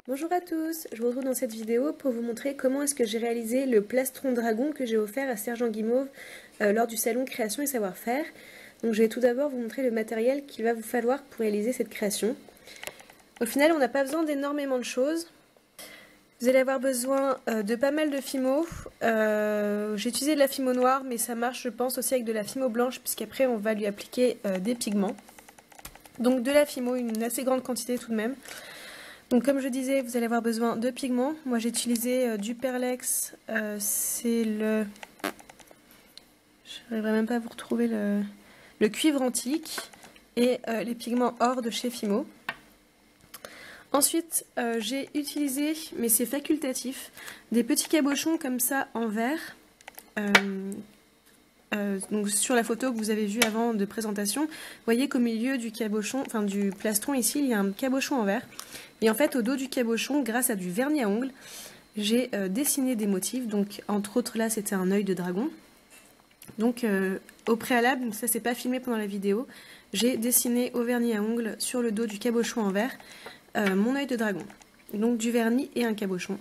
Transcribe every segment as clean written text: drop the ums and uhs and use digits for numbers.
Bonjour à tous, je vous retrouve dans cette vidéo pour vous montrer comment est-ce que j'ai réalisé le plastron dragon que j'ai offert à Sergent Guimauve lors du salon création et savoir-faire. Donc je vais tout d'abord vous montrer le matériel qu'il va vous falloir pour réaliser cette création. Au final, on n'a pas besoin d'énormément de choses. Vous allez avoir besoin de pas mal de fimo. J'ai utilisé de la fimo noire, mais ça marche je pense aussi avec de la fimo blanche puisqu'après on va lui appliquer des pigments. Donc de la fimo, une assez grande quantité tout de même. Donc comme je disais, vous allez avoir besoin de pigments. Moi j'ai utilisé du Perlex, c'est le... Je n'arriverai même pas à vous retrouver le cuivre antique et les pigments or de chez Fimo. Ensuite j'ai utilisé, mais c'est facultatif, des petits cabochons comme ça en verre. Donc sur la photo que vous avez vue avant de présentation, vous voyez qu'au milieu du cabochon, enfin du plastron ici, il y a un cabochon en verre. Et en fait au dos du cabochon, grâce à du vernis à ongles, j'ai dessiné des motifs. Donc entre autres là c'était un œil de dragon. Donc au préalable, donc ça c'est pas filmé pendant la vidéo, j'ai dessiné au vernis à ongles sur le dos du cabochon en verre mon œil de dragon. Donc du vernis et un cabochon.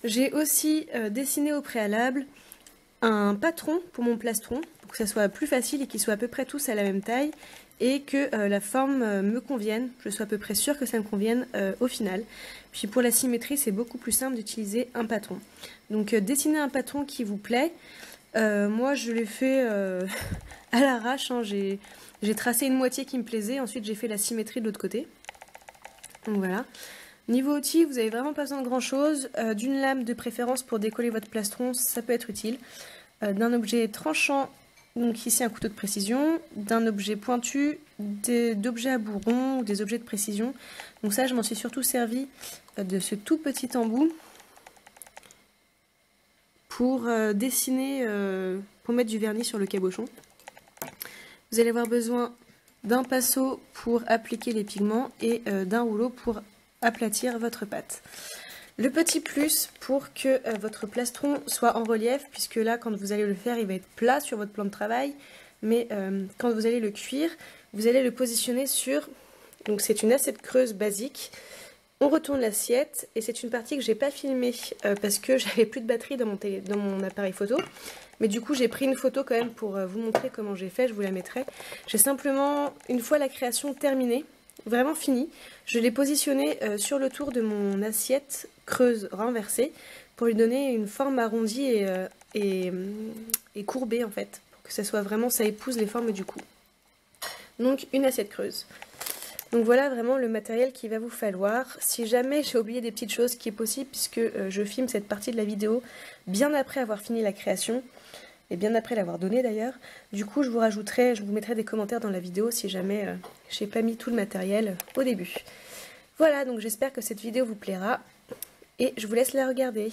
J'ai aussi dessiné au préalable un patron pour mon plastron, pour que ça soit plus facile et qu'ils soient à peu près tous à la même taille et que la forme me convienne, je sois à peu près sûre que ça me convienne au final. Puis pour la symétrie, c'est beaucoup plus simple d'utiliser un patron. Donc dessiner un patron qui vous plaît, moi je l'ai fait à l'arrache, hein. J'ai tracé une moitié qui me plaisait, ensuite j'ai fait la symétrie de l'autre côté. Donc voilà. Niveau outils, vous n'avez vraiment pas besoin de grand chose. D'une lame de préférence pour décoller votre plastron, ça peut être utile. D'un objet tranchant, donc ici un couteau de précision. D'un objet pointu, d'objets à bourron ou des objets de précision. Donc ça, je m'en suis surtout servi de ce tout petit embout pour dessiner, pour mettre du vernis sur le cabochon. Vous allez avoir besoin d'un pinceau pour appliquer les pigments et d'un rouleau pour aplatir votre pâte. Le petit plus pour que votre plastron soit en relief, puisque là quand vous allez le faire il va être plat sur votre plan de travail, mais quand vous allez le cuire, vous allez le positionner sur, donc c'est une assiette creuse basique. On retourne l'assiette et c'est une partie que j'ai pas filmée parce que j'avais plus de batterie dans mon appareil photo. Mais du coup j'ai pris une photo quand même pour vous montrer comment j'ai fait, je vous la mettrai. J'ai simplement, une fois la création terminée, vraiment finie, je l'ai positionné sur le tour de mon assiette creuse renversée pour lui donner une forme arrondie et courbée en fait, pour que ça soit vraiment, ça épouse les formes du cou. Donc une assiette creuse. Donc voilà vraiment le matériel qu'il va vous falloir. Si jamais j'ai oublié des petites choses, ce qui est possible puisque je filme cette partie de la vidéo bien après avoir fini la création et bien après l'avoir donnée d'ailleurs. Du coup je vous mettrai des commentaires dans la vidéo si jamais j'ai pas mis tout le matériel au début. Voilà, donc j'espère que cette vidéo vous plaira et je vous laisse la regarder.